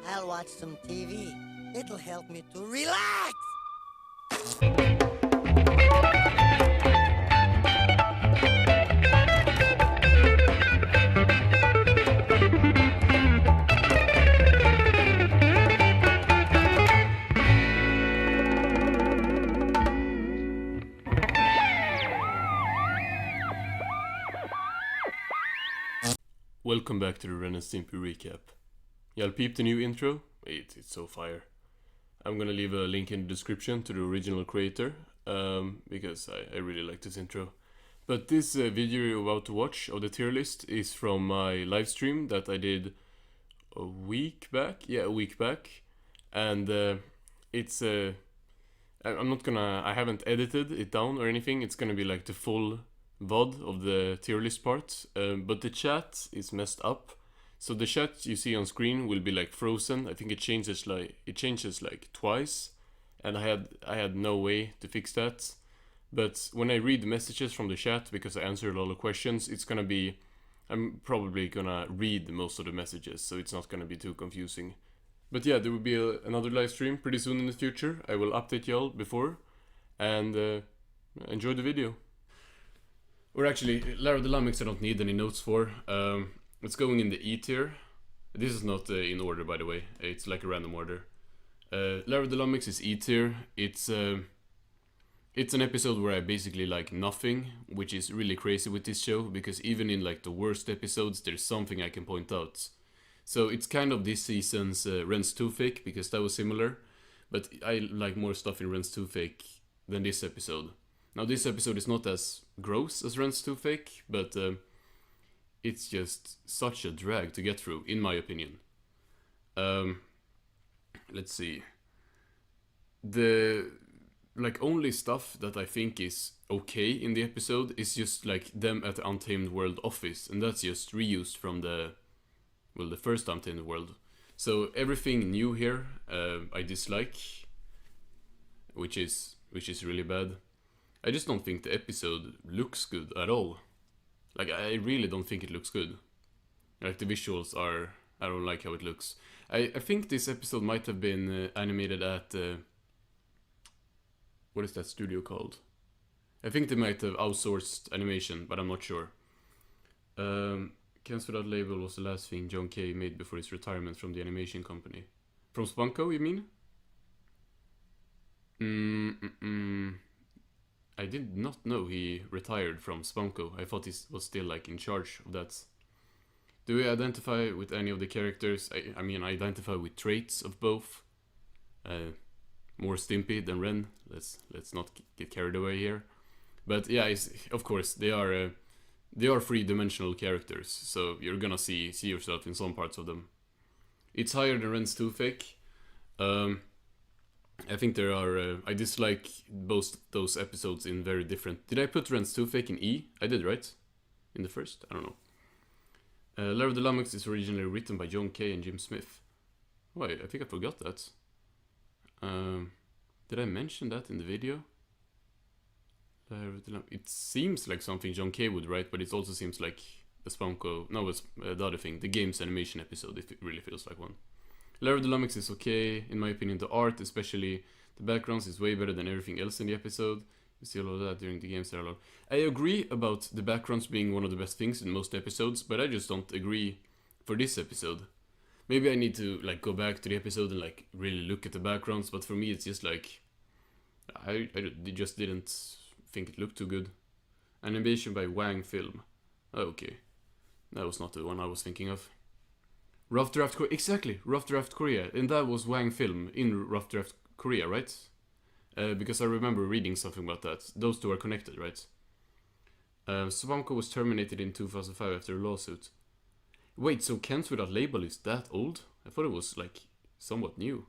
I'll watch some TV. It'll help me to relax. Welcome back to the Ren and Stimpy recap. Y'all peep the new intro? It's so fire. I'm gonna leave a link in the description to the original creator, because I really like this intro. But this video you're about to watch of the tier list is from my live stream that I did a week back. Yeah, a week back. And it's I haven't edited it down or anything. It's gonna be like the full VOD of the tier list part, but the chat is messed up. So the chat you see on screen will be like frozen. I think it changes like twice, and I had no way to fix that. But when I read the messages from the chat, because I answered a lot of questions, I'm probably gonna read most of the messages, so it's not gonna be too confusing. But yeah, there will be another live stream pretty soon in the future. I will update y'all before, and enjoy the video. Or actually, Lara the Lummox I don't need any notes for. It's going in the E tier. This is not in order, by the way. It's like a random order. Lara the Lummox is E tier. It's an episode where I basically like nothing, which is really crazy with this show, because even in like the worst episodes, there's something I can point out. So it's kind of this season's Ren's Toothache, because that was similar. But I like more stuff in Ren's Toothache than this episode. Now this episode is not as gross as Ren's Toothache, but it's just such a drag to get through, in my opinion. Let's see. The only stuff that I think is okay in the episode is just like them at the Untamed World office, and that's just reused from the first Untamed World. So everything new here I dislike, which is really bad. I just don't think the episode looks good at all. Like, I really don't think it looks good. Like, the visuals I don't like how it looks. I think this episode might have been animated at... what is that studio called? I think they might have outsourced animation, but I'm not sure. Cans Without Label was the last thing John Kay made before his retirement from the animation company. From Spunko, you mean? I did not know he retired from Spunko. I thought he was still like in charge of that. Do we identify with any of the characters? I mean, I identify with traits of both. More Stimpy than Ren. Let's not get carried away here. But yeah, of course they are three-dimensional characters, so you're gonna see yourself in some parts of them. It's higher than Ren's Toothache. I think there are... I dislike both those episodes in very different... Did I put Ren's Toothache in E? I did, right? In the first? I don't know. Lara the Lummox is originally written by John Kay and Jim Smith. Wait, I think I forgot that. Did I mention that in the video? It seems like something John Kay would write, but it also seems like the Spunko... No, it's the other thing. The game's animation episode, if it really feels like one. Lara the Lummox is okay, in my opinion. The art, especially the backgrounds, is way better than everything else in the episode. You see a lot of that during the games there a lot. I agree about the backgrounds being one of the best things in most episodes, but I just don't agree for this episode. Maybe I need to like go back to the episode and like really look at the backgrounds, but for me it's just like I just didn't think it looked too good. Animation by Wang Film. Okay, that was not the one I was thinking of. Rough Draft Korea, exactly, Rough Draft Korea, and that was Wang Film in Rough Draft Korea, right? Because I remember reading something about that. Those two are connected, right? Spunko was terminated in 2005 after a lawsuit. Wait, so Cans Without Label is that old? I thought it was like somewhat new.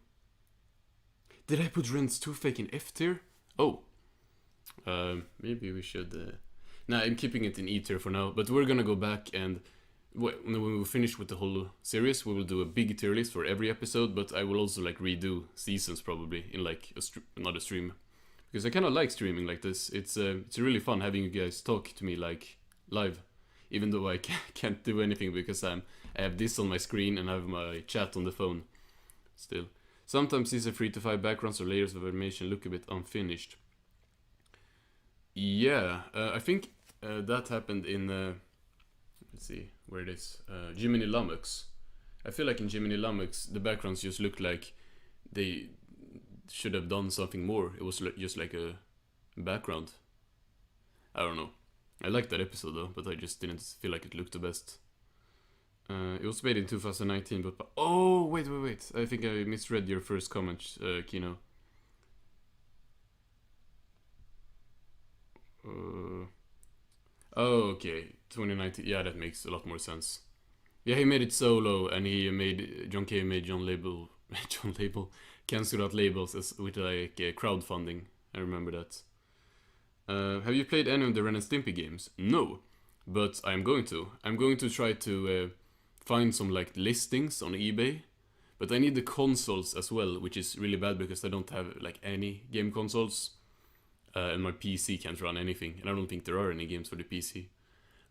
Did I put Ren's Toothache in F tier? Oh, maybe we should. Nah, I'm keeping it in E tier for now. But we're gonna go back and when we finish with the whole series, we will do a big tier list for every episode. But I will also like redo seasons probably in like another stream, because I kind of like streaming like this. It's really fun having you guys talk to me like live. Even though I can't do anything because I have this on my screen and I have my chat on the phone. still. Sometimes these 3 to 5 backgrounds or layers of animation look a bit unfinished. Yeah, I think that happened in, let's see where it is, Jiminy Lummox. I feel like in Jiminy Lummox the backgrounds just looked like they should have done something more. It was just like a background. I don't know. I liked that episode though, but I just didn't feel like it looked the best. It was made in 2019, but oh wait. I think I misread your first comment, Kino. Oh, okay, 2019. Yeah, that makes a lot more sense. Yeah, he made it solo, and he made John K made John Label, John Label, cancel out labels as with like crowdfunding. I remember that. Have you played any of the Ren and Stimpy games? No, but I'm going to. I'm going to try to find some like listings on eBay, but I need the consoles as well, which is really bad because I don't have like any game consoles, and my PC can't run anything, and I don't think there are any games for the PC.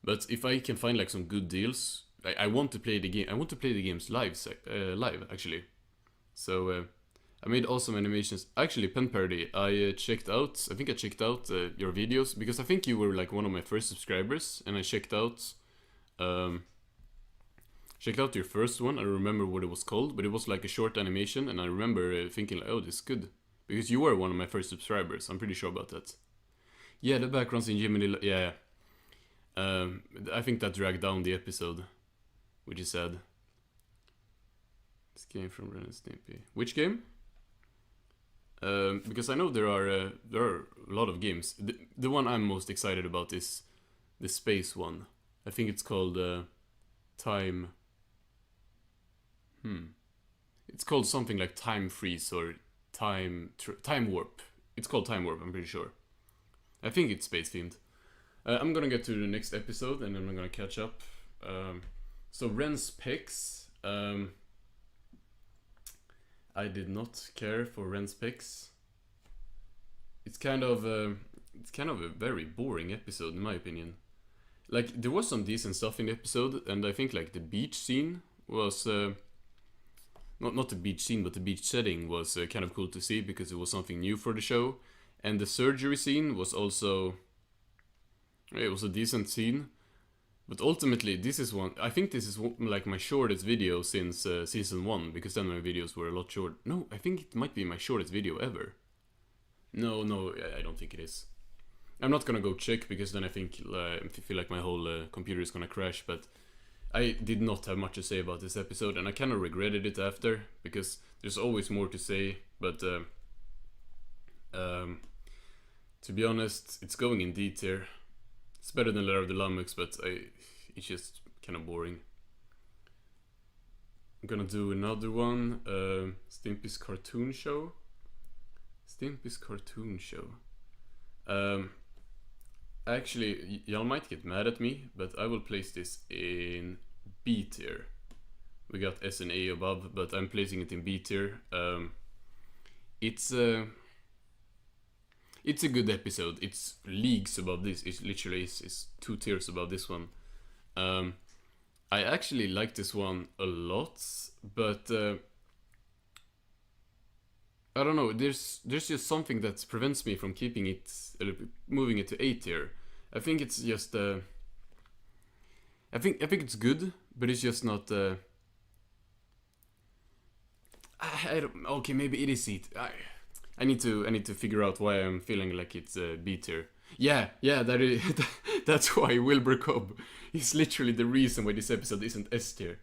But if I can find like some good deals, I want to play the game. I want to play the games live, live actually. So I made awesome animations. Actually, Pen Parody, I checked out. I think I checked out your videos because I think you were like one of my first subscribers, and I checked out your first one. I don't remember what it was called, but it was like a short animation, and I remember thinking like, oh, this is good because you were one of my first subscribers. I'm pretty sure about that. Yeah, the backgrounds in Jiminy. Yeah. I think that dragged down the episode, which is sad. This came from Ren and Stimpy. Which game? Because I know there are a lot of games. The one I'm most excited about is the space one. I think it's called Time. It's called something like Time Freeze or Time Warp. It's called Time Warp. I'm pretty sure. I think it's space themed. I'm gonna get to the next episode and then I'm gonna catch up. So Ren's picks. I did not care for Ren's picks. It's kind of a very boring episode in my opinion. Like there was some decent stuff in the episode, and I think like the beach scene was not the beach scene, but the beach setting was kind of cool to see because it was something new for the show, and the surgery scene was also. It was a decent scene, but ultimately this is one. I think this is like my shortest video since season 1, because then my videos were a lot short. No, I think it might be my shortest video ever. No, I don't think it is. I'm not gonna go check because then I feel like my whole computer is gonna crash. But I did not have much to say about this episode, and I kind of regretted it after because there's always more to say. But to be honest, it's going in D tier. It's better than Lair of the Lummox, but it's just kind of boring. I'm gonna do another one. Stimpy's Cartoon Show. Stimpy's Cartoon Show. Actually, y'all might get mad at me, but I will place this in B tier. We got S and A above, but I'm placing it in B tier. It's a good episode. It's leagues above this. It's literally it's 2 tiers above this one. I actually like this one a lot, but I don't know. There's just something that prevents me from keeping it, moving it to A tier. I think it's just I think it's good, but it's just not. I don't. Okay, maybe it is it. I need to figure out why I'm feeling like it's B tier. Yeah, that is, that's why Wilbur Cobb is literally the reason why this episode isn't S tier.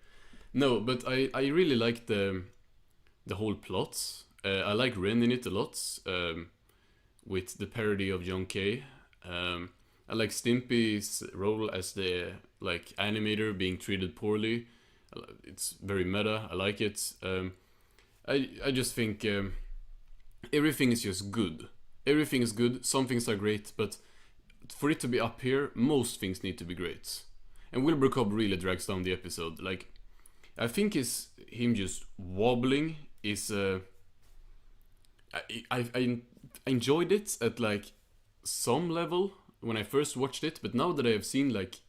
No, but I really like the whole plot. I like Ren in it a lot, with the parody of John K. I like Stimpy's role as the like animator being treated poorly. It's very meta. I like it. I just think everything is just good. Everything is good. Some things are great, but for it to be up here, most things need to be great. And Wilbur Cobb really drags down the episode. Like, I think him just wobbling is. I enjoyed it at like some level when I first watched it, but now that I have seen like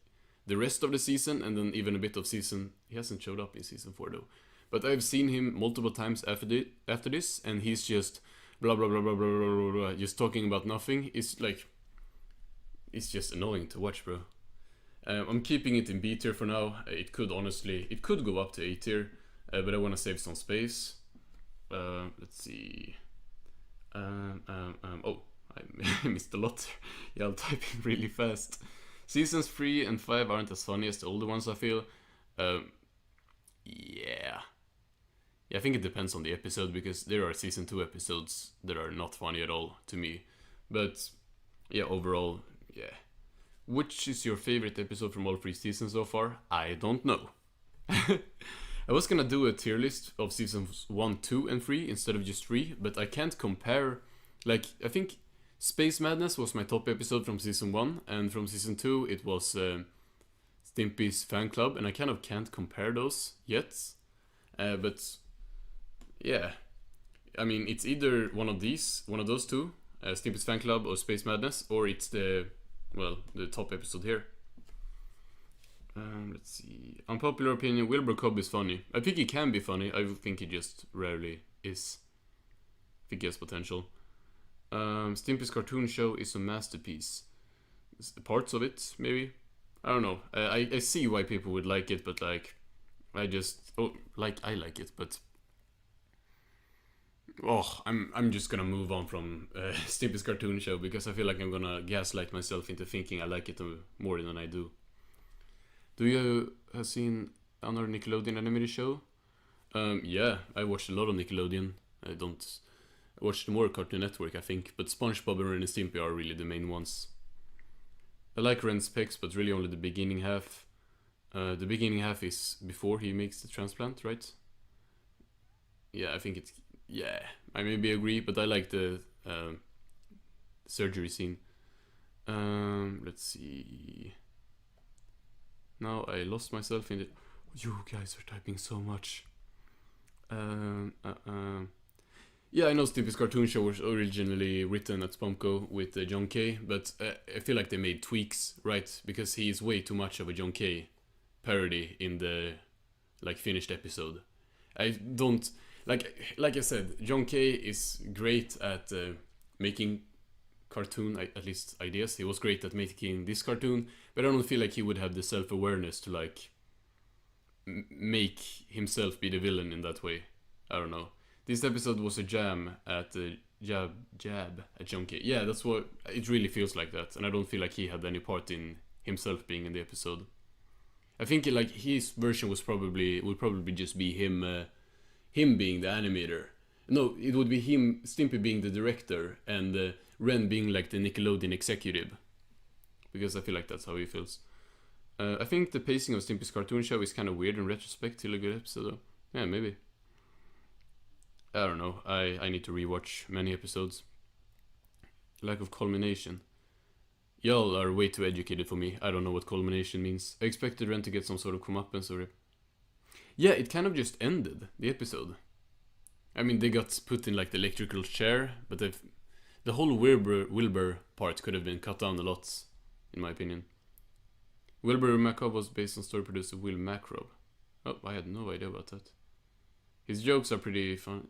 the rest of the season and then even a bit of season, he hasn't showed up in season 4 though. but I've seen him multiple times after this, and he's just blah blah blah blah blah blah blah, blah just talking about nothing. It's like, it's just annoying to watch, bro. I'm keeping it in B tier for now. It could go up to A tier, but I want to save some space. Let's see. Oh, I missed a lot. Yeah, I'm typing really fast. Seasons 3 and 5 aren't as funny as the older ones, I feel. Yeah. I think it depends on the episode, because there are season 2 episodes that are not funny at all to me. But yeah, overall, yeah. Which is your favorite episode from all 3 seasons so far? I don't know. I was gonna do a tier list of seasons 1, 2, and 3 instead of just 3, but I can't compare. Like, I think Space Madness was my top episode from season 1, and from season 2 it was Stimpy's fan club, and I kind of can't compare those yet. But yeah, I mean, it's either one of those two, Stimpy's fan club or Space Madness, or it's the top episode here. Let's see. Unpopular opinion: Wilbur Cobb is funny. I think he can be funny. I think he just rarely is. I think he has potential. Stimpy's cartoon show is a masterpiece. Parts of it, maybe. I don't know. I see why people would like it, but like, I like it, but I'm just gonna move on from Stimpy's cartoon show, because I feel like I'm gonna gaslight myself into thinking I like it more than I do. Do you have seen another Nickelodeon animated show? Yeah, I watched a lot of Nickelodeon. I watched more Cartoon Network, I think, but SpongeBob and Ren and Stimpy are really the main ones. I like Ren's pecs, but really only the beginning half. The beginning half is before he makes the transplant, right? Yeah, I think it's... Yeah, I maybe agree, but I like the surgery scene. Let's see... Now I lost myself in the... You guys are typing so much. Yeah, I know Stimpy's cartoon show was originally written at Spumco with John Kay, but I feel like they made tweaks, right? Because he is way too much of a John Kay parody in the finished episode. I don't... Like I said, John Kay is great at making cartoon, at least ideas. He was great at making this cartoon, but I don't feel like he would have the self-awareness to make himself be the villain in that way. I don't know. This episode was a jab at John Kay. Yeah, that's what it really feels like, that, and I don't feel like he had any part in himself being in the episode. I think his version would probably just be him being the animator. No, it would be Stimpy being the director, and Ren being like the Nickelodeon executive, because I feel like that's how he feels. I think the pacing of Stimpy's cartoon show is kind of weird in retrospect. Till a good episode though. Yeah, maybe. I don't know. I need to rewatch many episodes. Lack of culmination. Y'all are way too educated for me. I don't know what culmination means. I expected Ren to get some sort of comeuppance or... Yeah, it kind of just ended the episode. I mean, they got put in the electrical chair, but the whole Wilbur part could have been cut down a lot, in my opinion. Wilbur Macrob was based on story producer Will Macrob. Oh, I had no idea about that. His jokes are pretty fun.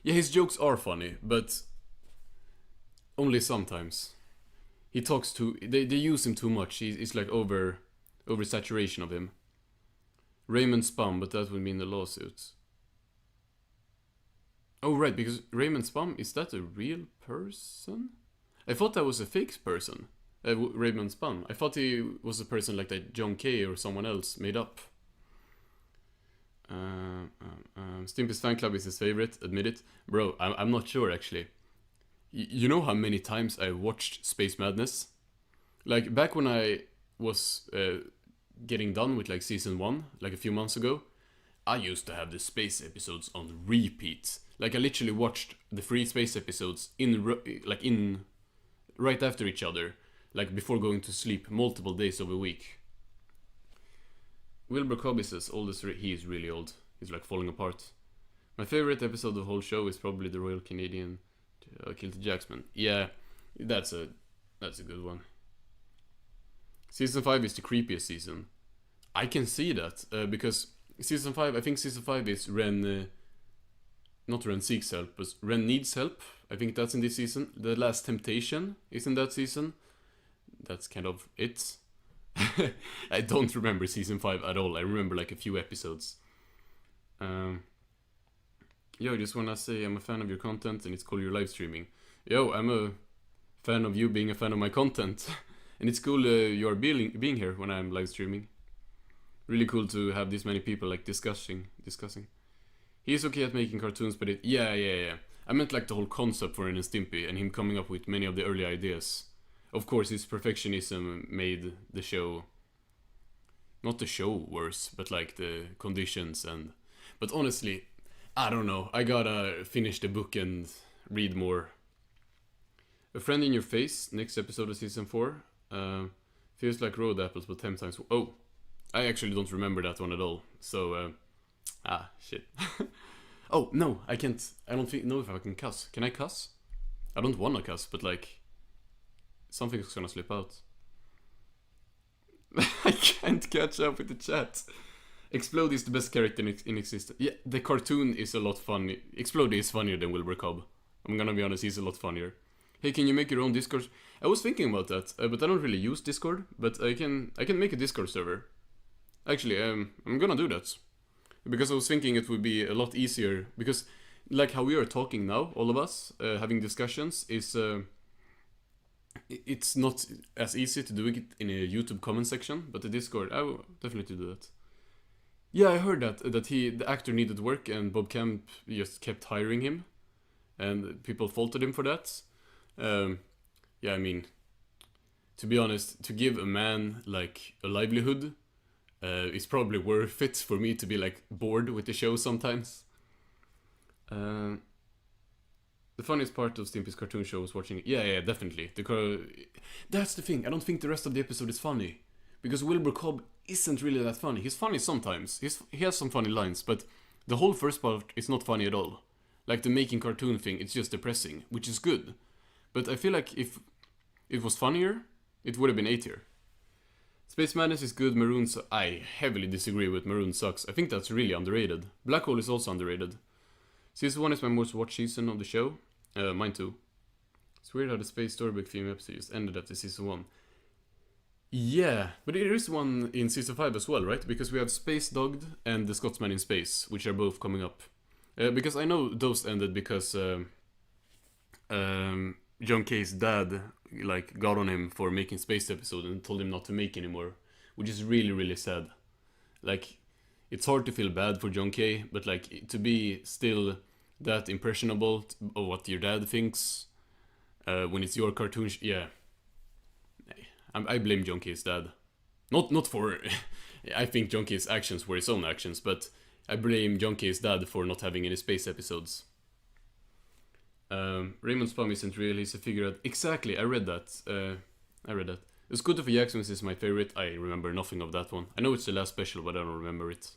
Yeah, his jokes are funny, but only sometimes. He talks too... They use him too much. It's like oversaturation of him. Raymond Spum, but that would mean the lawsuits. Oh, right, because Raymond Spum, is that a real person? I thought that was a fake person. Raymond Spum. I thought he was a person like that John Kay or someone else made up. Stimpy's fan club is his favorite, admit it. Bro, I'm not sure actually. You know how many times I watched Space Madness? Back when I was getting done with season 1, a few months ago, I used to have the space episodes on repeat. I literally watched the 3 space episodes in right after each other, before going to sleep, multiple days of a week. Wilbur Cobb is as old as he is really old. He's falling apart. My favorite episode of the whole show is probably the Royal Canadian Kill the Jacksman. Yeah, that's a good one. Season 5 is the creepiest season. I can see that, because season 5, I think season 5 is Ren, not Ren seeks help, but Ren needs help. I think that's in this season. The Last Temptation is in that season. That's kind of it. I don't remember season 5 at all. I remember like a few episodes. Yo, I just wanna say I'm a fan of your content and it's cool you're live streaming. Yo, I'm a fan of you being a fan of my content. And it's cool you're being here when I'm live streaming. Really cool to have this many people like discussing. He's okay at making cartoons, but yeah. I meant like the whole concept for Ren and Stimpy and him coming up with many of the early ideas. Of course, his perfectionism made the show, not the show worse, but like the conditions and. But honestly, I don't know. I gotta finish the book and read more. A Friend in Your Face, next episode of season 4. Feels like road apples, but 10 times. Oh, I actually don't remember that one at all. So, shit. Oh, no, I can't. I don't know if I can cuss. Can I cuss? I don't wanna cuss, but like, something's gonna slip out. I can't catch up with the chat. Explode is the best character in existence. Yeah, the cartoon is a lot funny. Explode is funnier than Wilbur Cobb. I'm gonna be honest, he's a lot funnier. Hey, can you make your own Discord? I was thinking about that, but I don't really use Discord. But I can make a Discord server. Actually, I'm gonna do that. Because I was thinking it would be a lot easier. Because, like how we are talking now, all of us, having discussions, is... it's not as easy to do it in a YouTube comment section. But the Discord, I will definitely do that. Yeah, I heard that the actor needed work and Bob Camp just kept hiring him. And people faulted him for that. Yeah, I mean, to be honest, to give a man like a livelihood is probably worth it for me to be like bored with the show sometimes. The funniest part of Stimpy's cartoon show was watching it. Yeah, definitely. That's the thing. I don't think the rest of the episode is funny. Because Wilbur Cobb isn't really that funny. He's funny sometimes. He has some funny lines, but the whole first part is not funny at all. Like the making cartoon thing, it's just depressing, which is good. But I feel like if it was funnier, it would have been A tier. Space Madness is good, I heavily disagree with Maroon sucks. I think that's really underrated. Black Hole is also underrated. Season 1 is my most watched season of the show. Mine too. It's weird how the Space Storybook theme episode just ended after season 1. Yeah, but there is one in season 5 as well, right? Because we have Space Dogged and The Scotsman in Space, which are both coming up. Because I know those ended because John K's dad like got on him for making Space episode and told him not to make anymore, which is really, really sad. Like, it's hard to feel bad for John K, but like to be still that impressionable of what your dad thinks when it's your cartoon, yeah. I blame John K's dad. Not for... I think John K's actions were his own actions, but I blame John K's dad for not having any Space episodes. Raymond's Palm isn't real, he's a figure out... Exactly, I read that. The Scooter for Jackson's is my favorite. I remember nothing of that one. I know it's the last special, but I don't remember it.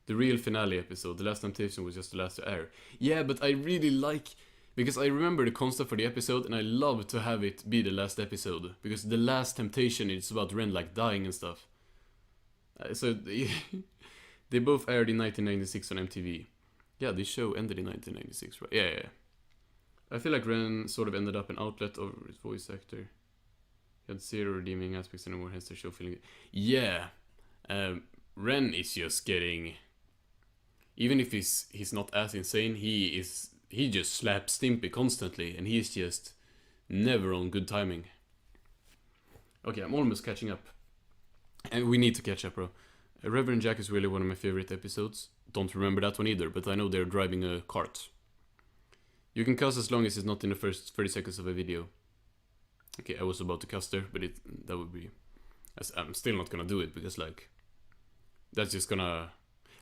The real finale episode, The Last Temptation, was just the last to air. Yeah, but I really like... Because I remember the concept for the episode, and I love to have it be the last episode. Because The Last Temptation is about Ren like dying and stuff. So they both aired in 1996 on MTV. Yeah, this show ended in 1996, right? Yeah. I feel like Ren sort of ended up an outlet of his voice actor. He had zero redeeming aspects anymore, hence the show feeling it. Yeah. Ren is just getting... Even if he's not as insane, he just slaps Stimpy constantly, and he's just never on good timing. Okay, I'm almost catching up. And we need to catch up, bro. Reverend Jack is really one of my favorite episodes. Don't remember that one either, but I know they're driving a cart. You can cuss as long as it's not in the first 30 seconds of a video. Okay, I was about to cuss there, but that would be... I'm still not gonna do it, because like... That's just gonna...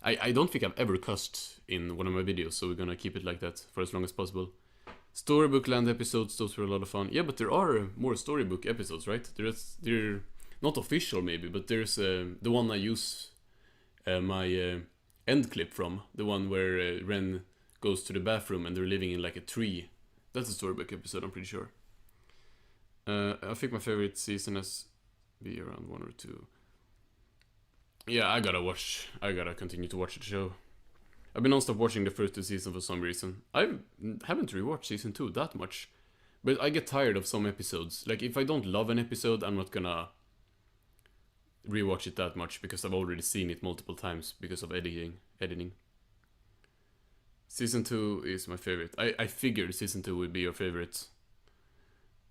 I don't think I've ever cussed in one of my videos, so we're gonna keep it like that for as long as possible. Storybook Land episodes, those were a lot of fun. Yeah, but there are more storybook episodes, right? They're not official maybe, but there's the one I use my end clip from. The one where Ren goes to the bathroom and they're living in like a tree. That's a storybook episode, I'm pretty sure. I think my favorite season has be around 1 or 2. Yeah, I gotta continue to watch the show. I've been non-stop watching the first 2 seasons for some reason. I haven't rewatched season 2 that much. But I get tired of some episodes. Like, if I don't love an episode, I'm not gonna rewatch it that much because I've already seen it multiple times because of editing. Season 2 is my favorite. I figured season 2 would be your favorite.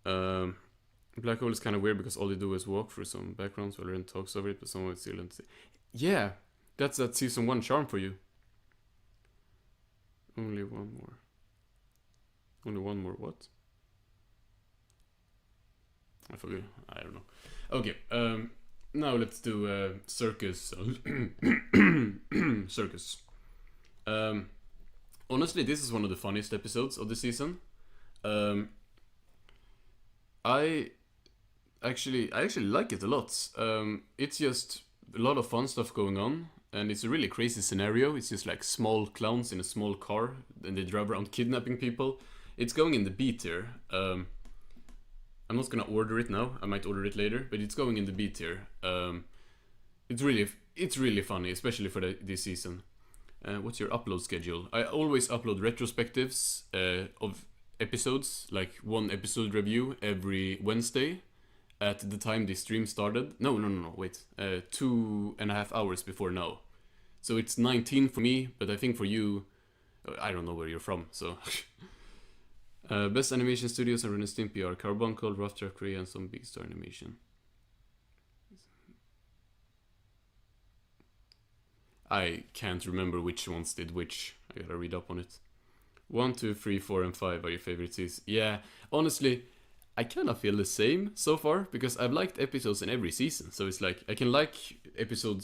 Black Hole is kind of weird because all they do is walk through some backgrounds while Ren talks over it, but someone would still see. Yeah, that's that season 1 charm for you. Only one more. Only one more what? I forget. I don't know. Okay, now let's do Circus. Circus. Honestly, this is one of the funniest episodes of the season. I actually like it a lot. It's just a lot of fun stuff going on, and it's a really crazy scenario. It's just like small clowns in a small car, and they drive around kidnapping people. It's going in the B tier. I'm not gonna order it now. I might order it later, but it's going in the B tier. It's really funny, especially for this season. What's your upload schedule? I always upload retrospectives of episodes, like one episode review every Wednesday at the time the stream started. No, wait. 2.5 hours before now. So it's 19 for me, but I think for you, I don't know where you're from, so. Best animation studios and Ren and Stimpy are Carbuncle, Rough Draft Korea, and some Big Star Animation. I can't remember which ones did which. I gotta read up on it. 1, 2, 3, 4, and 5 are your favorite seasons. Yeah, honestly, I kind of feel the same so far because I've liked episodes in every season. So it's like I can like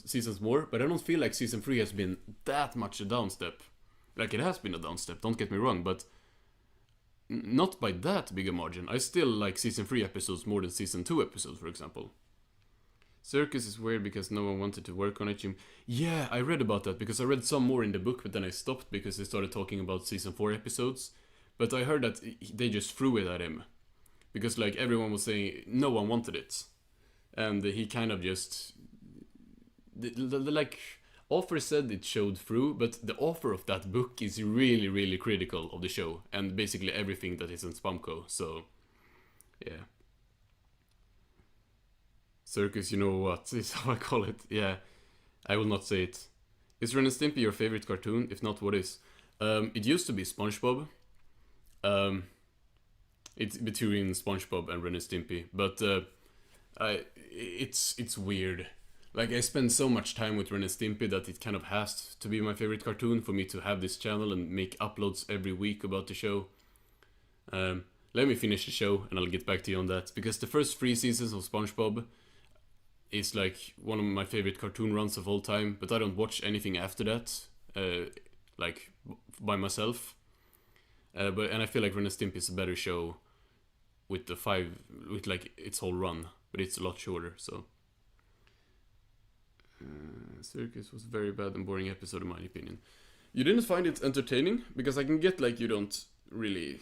seasons more, but I don't feel like season 3 has been that much a downstep. Like it has been a downstep, don't get me wrong, but not by that big a margin. I still like season 3 episodes more than season 2 episodes, for example. Circus is weird because no one wanted to work on it. Yeah, I read about that because I read some more in the book, but then I stopped because they started talking about season 4 episodes. But I heard that they just threw it at him because like everyone was saying no one wanted it, and he kind of just the like author said it showed through, but the author of that book is really critical of the show and basically everything that is in Spamco. So yeah. Circus, you know what is how I call it. Yeah, I will not say it. Is Ren and Stimpy your favorite cartoon? If not, what is? It used to be SpongeBob. It's between SpongeBob and Ren and Stimpy, but it's weird. Like I spend so much time with Ren and Stimpy that it kind of has to be my favorite cartoon for me to have this channel and make uploads every week about the show. Let me finish the show and I'll get back to you on that because the first 3 seasons of SpongeBob is like one of my favorite cartoon runs of all time, but I don't watch anything after that, like by myself. And I feel like Ren and Stimpy is a better show with like its whole run, but it's a lot shorter. So Circus was a very bad and boring episode in my opinion. You didn't find it entertaining because I can get like you don't really.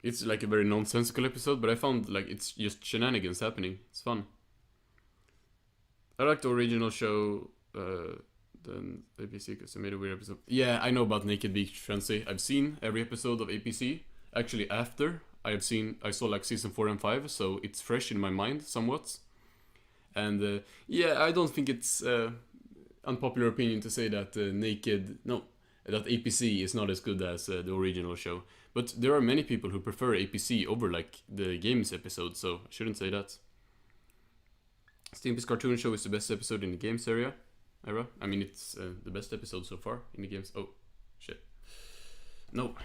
It's like a very nonsensical episode, but I found like it's just shenanigans happening. It's fun. I like the original show, then APC because they made a weird episode. Yeah, I know about Naked Beach Frenzy. I've seen every episode of APC. Actually, after I saw like season 4 and 5, so it's fresh in my mind somewhat. And yeah, I don't think it's unpopular opinion to say that that APC is not as good as the original show. But there are many people who prefer APC over like the games episode, so I shouldn't say that. Stimpy's cartoon show is the best episode in the games era. I mean, it's the best episode so far in the games. Oh, shit. No.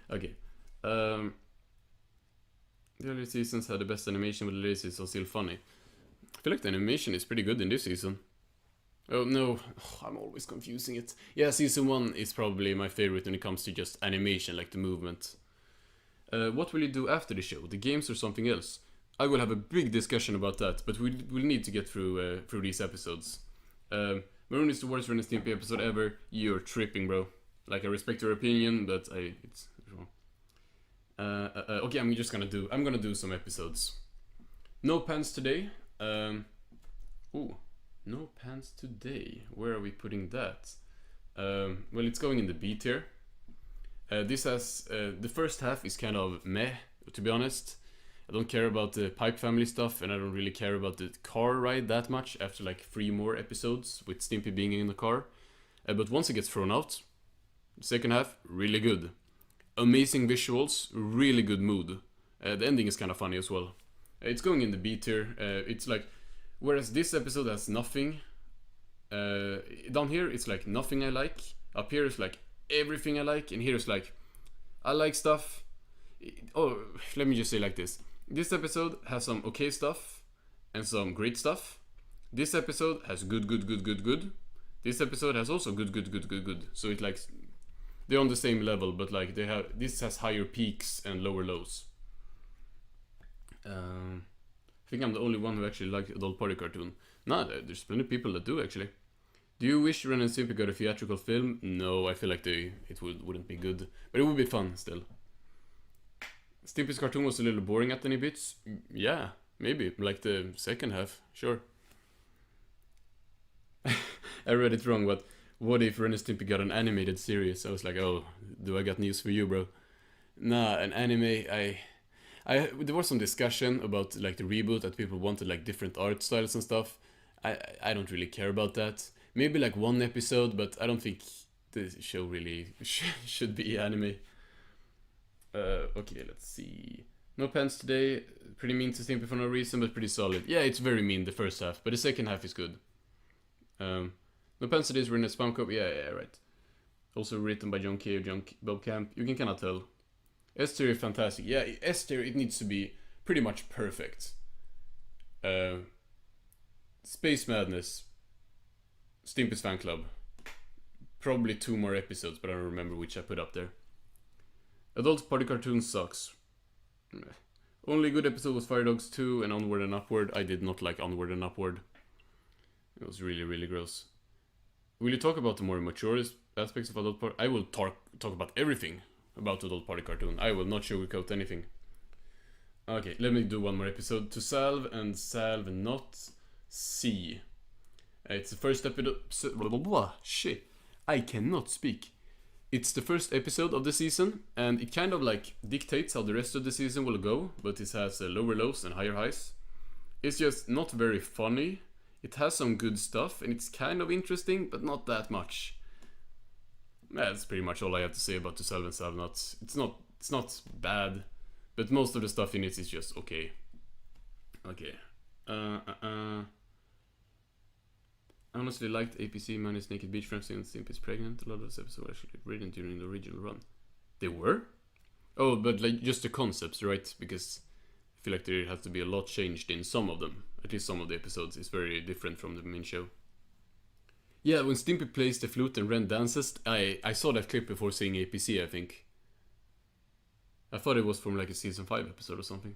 Okay. The earlier seasons had the best animation, but the later seasons are still funny. I feel like the animation is pretty good in this season. Oh no, I'm always confusing it. Yeah, season 1 is probably my favorite when it comes to just animation, like the movement. What will you do after the show? The games or something else? I will have a big discussion about that, but we'll need to get through these episodes. Maroon is the worst Ren and Stimpy episode ever. You're tripping, bro. Like I respect your opinion, but it's wrong. Okay, I'm gonna do some episodes. No pants today. Oh, No pants today. Where are we putting that? Well, it's going in the B tier. This has the first half is kind of meh, to be honest. I don't care about the Pipe family stuff, and I don't really care about the car ride that much after like 3 more episodes with Stimpy being in the car. But once it gets thrown out, the second half, really good. Amazing visuals, really good mood. The ending is kind of funny as well. It's going in the B tier. It's like, whereas this episode has nothing. Down here, it's like nothing I like. Up here, it's like everything I like. And here, it's like, I like stuff. Oh, let me just say like this. This episode has some okay stuff and some great stuff. This episode has good. This episode has also good. So it's like they're on the same level, but like they have, this has higher peaks and lower lows. I think I'm the only one who actually liked Adult Party cartoon. Nah, there's plenty of people that do actually. Do you wish Ren and Stimpy got a theatrical film? No, I feel like it wouldn't be good, but it would be fun still. Stimpy's cartoon was a little boring at any bits. Yeah, maybe. Like the second half, sure. I read it wrong, but what if Ren and Stimpy got an animated series? I was like, oh, do I got news for you, bro? Nah, an anime, there was some discussion about like the reboot that people wanted like different art styles and stuff. I don't really care about that. Maybe like 1 episode, but I don't think the show really should be anime. Okay, let's see. No pants today. Pretty mean to Stimpy for no reason, but pretty solid. Yeah, it's very mean the first half, but the second half is good. No pants today is written at Spam Cup. Yeah, right. Also written by John K. or John Bob Camp. You can kind of tell. S tier is fantastic. Yeah, S tier, it needs to be pretty much perfect. Space Madness. Stimpy's Fan Club. Probably 2 more episodes, but I don't remember which I put up there. Adult Party cartoon sucks. Only good episode was Fire Dogs 2 and Onward and Upward. I did not like Onward and Upward. It was really gross. Will you talk about the more mature aspects of Adult Party? I will talk about everything about Adult Party cartoon. I will not sugarcoat anything. Okay, let me do 1 more episode. To Salve and Salve Not See. It's the first episode. Shit, I cannot speak. It's the first episode of the season, and it kind of like dictates how the rest of the season will go, but it has lower lows and higher highs. It's just not very funny. It has some good stuff, and it's kind of interesting, but not that much. That's pretty much all I have to say about the Salve and Salve Not. It's not bad, but most of the stuff in it is just okay. Okay. I honestly liked APC minus Naked Beach Friends and Stimpy's Pregnant. A lot of those episodes were actually written during the original run. They were? Oh, but like just the concepts, right? Because I feel like there has to be a lot changed in some of them. At least some of the episodes is very different from the main show. Yeah, when Stimpy plays the flute and Ren dances, I saw that clip before seeing APC, I think. I thought it was from like a season 5 episode or something.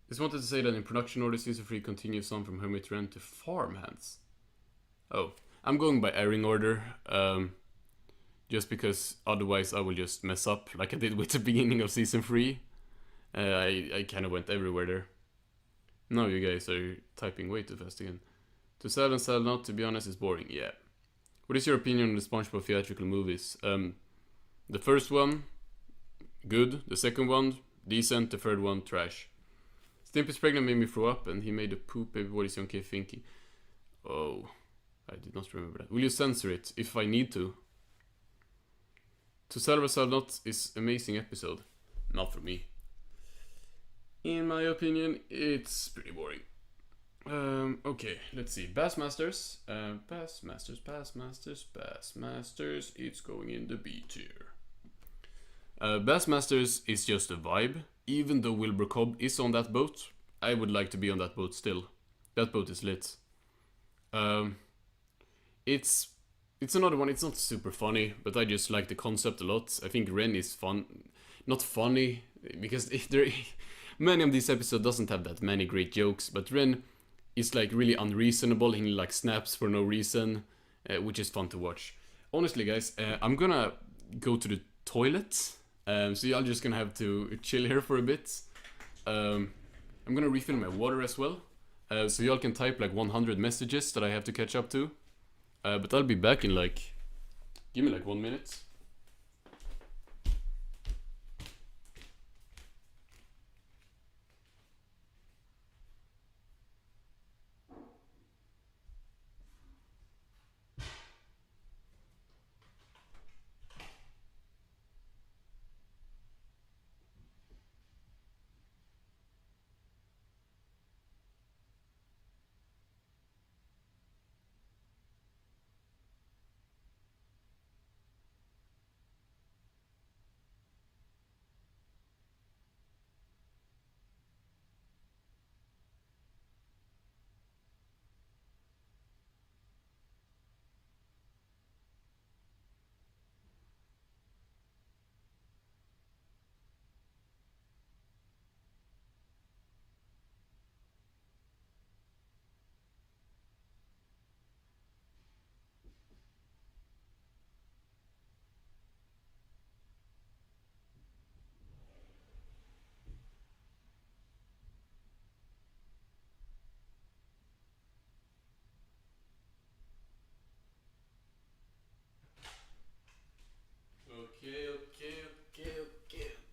Just wanted to say that in production order, season 3 continues on from Hermit Ren to Farmhands. Oh, I'm going by airing order, just because otherwise I will just mess up like I did with the beginning of season 3. I kind of went everywhere there. Now you guys are typing way too fast again. To Salve and Salve Not, to be honest, is boring, yeah. What is your opinion on the SpongeBob theatrical movies? The first one, good. The second one, decent. The third one, trash. Stimpy's Pregnant made me throw up, and he made a poop baby. What is Young K thinking? Oh, I did not remember that. Will you censor it if I need to? To Salve and Salve Not is amazing episode. Not for me. In my opinion, it's pretty boring. Okay, let's see. Bassmasters. Bassmasters. It's going in the B tier. Bassmasters is just a vibe. Even though Wilbur Cobb is on that boat, I would like to be on that boat still. That boat is lit. It's another one. It's not super funny, but I just like the concept a lot. I think Ren is fun. Not funny, because many of these episodes doesn't have that many great jokes, but Ren is like really unreasonable. He like snaps for no reason, which is fun to watch. Honestly, guys, I'm gonna go to the toilet, so y'all just gonna have to chill here for a bit. I'm gonna refill my water as well. So y'all can type like 100 messages that I have to catch up to. But I'll be back in like... Give me like 1 minute.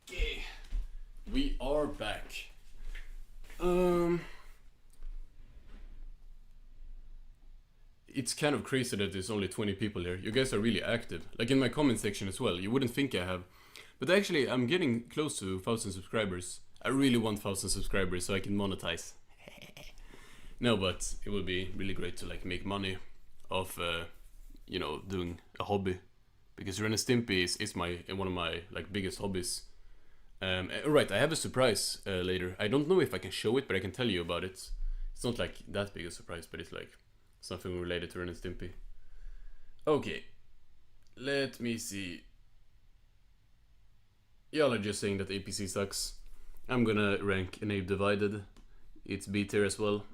Okay. We are back. It's kind of crazy that there's only 20 people here. You guys are really active. Like in my comment section as well. You wouldn't think I have. But actually, I'm getting close to 1,000 subscribers. I really want 1,000 subscribers so I can monetize. No, but it would be really great to like make money off, you know, doing a hobby. Because Ren and Stimpy is my one of my like biggest hobbies. Right, I have a surprise later. I don't know if I can show it, but I can tell you about it. It's not like that big a surprise, but it's like something related to Ren and Stimpy. Okay, let me see. Y'all are just saying that APC sucks. I'm gonna rank an Ape Divided. It's B tier as well.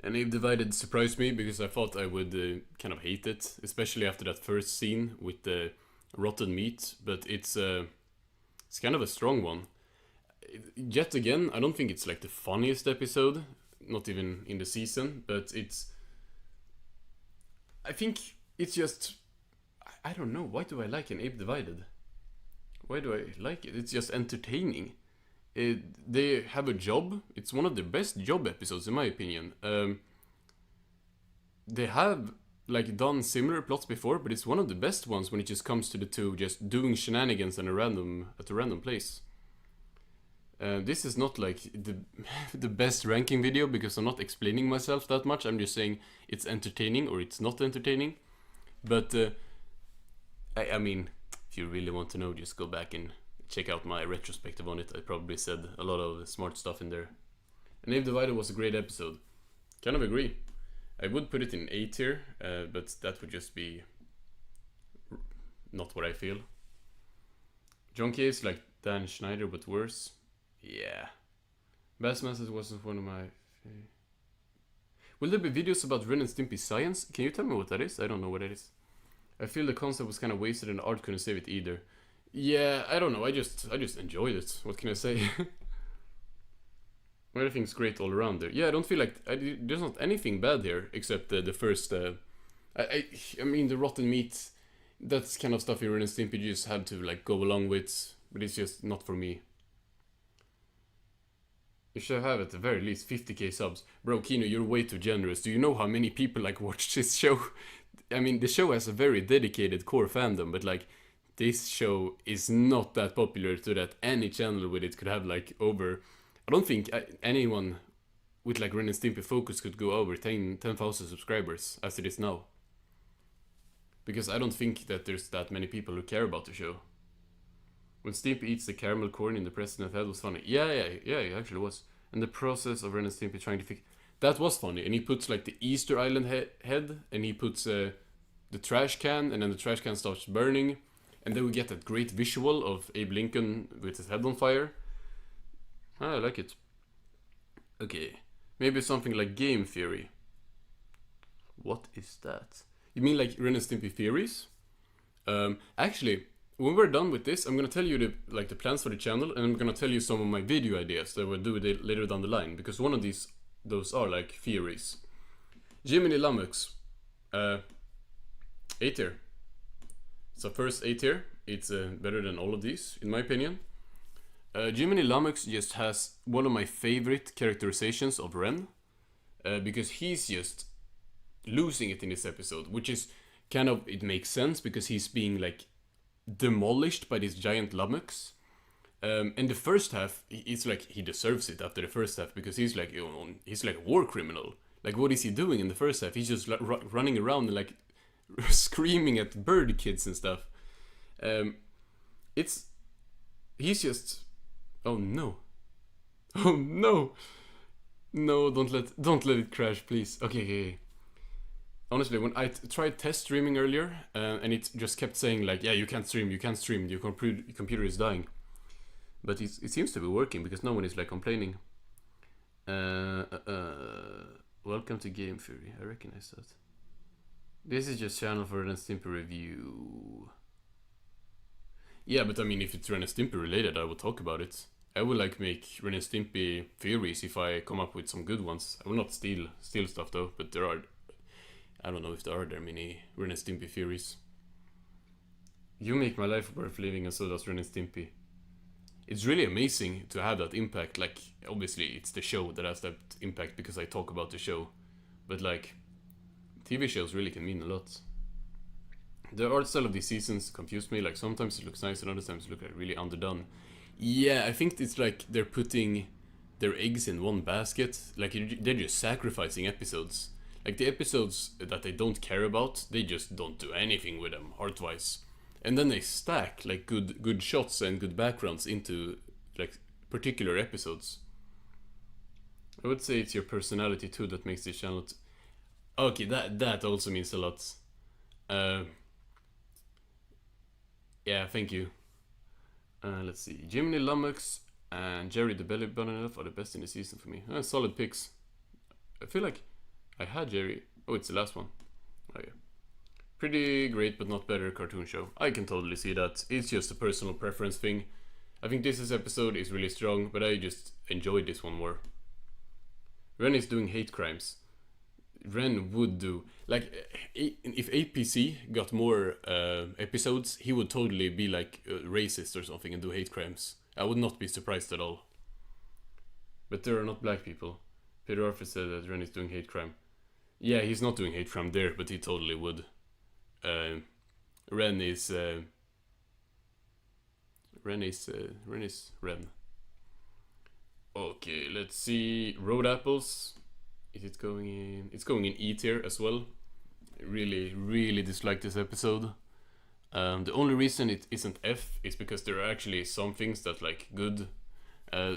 And Ape Divided surprised me because I thought I would kind of hate it, especially after that first scene with the rotten meat. But it's kind of a strong one. Yet again, I don't think it's like the funniest episode, not even in the season, but I think it's just, I don't know, why do I like an Ape Divided? Why do I like it? It's just entertaining. They have a job. It's one of the best job episodes in my opinion. They have like done similar plots before, but it's one of the best ones when it just comes to the two just doing shenanigans at a random place. This is not like the best ranking video because I'm not explaining myself that much. I'm just saying it's entertaining or it's not entertaining. But I mean, if you really want to know, just go back and check out my retrospective on it. I probably said a lot of smart stuff in there. And Ape Divided was a great episode. Kind of agree. I would put it in A tier, but that would just be not what I feel. John K is like Dan Schneider, but worse. Yeah. Bassmasters wasn't one of my... Will there be videos about Ren and Stimpy science? Can you tell me what that is? I don't know what it is. I feel the concept was kind of wasted and the art couldn't save it either. Yeah, I don't know. I just enjoyed it. What can I say? Everything's great all around there. Yeah, I don't feel like there's not anything bad here except the first. I mean the rotten meat. That's kind of stuff in Ren and Stimpy you just had to like go along with, but it's just not for me. You should have at the very least 50k subs, bro. Kino, you're way too generous. Do you know how many people like watch this show? I mean, the show has a very dedicated core fandom, but like. This show is not that popular so that any channel with it could have like over... I don't think anyone with like Ren and Stimpy focus could go over 10,000 subscribers as it is now. Because I don't think that there's that many people who care about the show. When Stimpy eats the caramel corn in the president's head was funny. Yeah, it actually was. And the process of Ren and Stimpy trying to fix... That was funny. And he puts like the Easter Island head and he puts the trash can and then the trash can starts burning. And then we get that great visual of Abe Lincoln with his head on fire. I like it. Okay. Maybe something like game theory. What is that? You mean like Ren and Stimpy theories? Actually, when we're done with this, I'm gonna tell you the plans for the channel, and I'm gonna tell you some of my video ideas that we'll do later down the line. Because one of these those are, like theories. Jiminy Lummox, A tier. It's a first A tier. It's better than all of these, in my opinion. Jiminy Lummox just has one of my favorite characterizations of Ren, because he's just losing it in this episode, which is kind of, it makes sense because he's being like demolished by this giant Lummox. In the first half, it's like he deserves it after the first half because he's like, he's like a war criminal. Like, what is he doing in the first half? He's just like, running around and like screaming at bird kids and stuff. He's just, oh no, oh no, no, don't let it crash, please. Okay. Honestly, when I tried test streaming earlier, and it just kept saying like, yeah, you can't stream, your computer is dying. But it seems to be working because no one is like complaining. Welcome to Game Fury. I recognize that. This is just channel for Ren and Stimpy review. Yeah, but I mean, if it's Ren and Stimpy related, I will talk about it. I will like make Ren and Stimpy theories if I come up with some good ones. I will not steal stuff though, but there are. I don't know if there are many Ren and Stimpy theories. You make my life worth living, and so does Ren and Stimpy. It's really amazing to have that impact. Like, obviously, it's the show that has that impact because I talk about the show. But like, TV shows really can mean a lot. The art style of these seasons confused me. Like, sometimes it looks nice and other times it looks like really underdone. Yeah, I think it's like they're putting their eggs in one basket. Like, they're just sacrificing episodes. Like, the episodes that they don't care about, they just don't do anything with them, art-wise. And then they stack, like, good shots and good backgrounds into, like, particular episodes. I would say it's your personality, too, that makes this channel... Okay, that also means a lot. Yeah, thank you. Let's see. Jiminy Lummox and Jerry the Belly Button Elf are the best in the season for me. Solid picks. I feel like I had Jerry. Oh, it's the last one. Oh, yeah. Pretty great, but not better cartoon show. I can totally see that. It's just a personal preference thing. I think this episode is really strong, but I just enjoyed this one more. Ren is doing hate crimes. Ren would do... Like, if APC got more episodes, he would totally be like racist or something and do hate crimes. I would not be surprised at all. But there are not black people. Peter Arthur said that Ren is doing hate crime. Yeah, he's not doing hate crime there, but he totally would. Ren is Ren. Okay, let's see. Road Apples. Is it going in? It's going in E tier as well. Really dislike this episode. The only reason it isn't F is because there are actually some things that like good.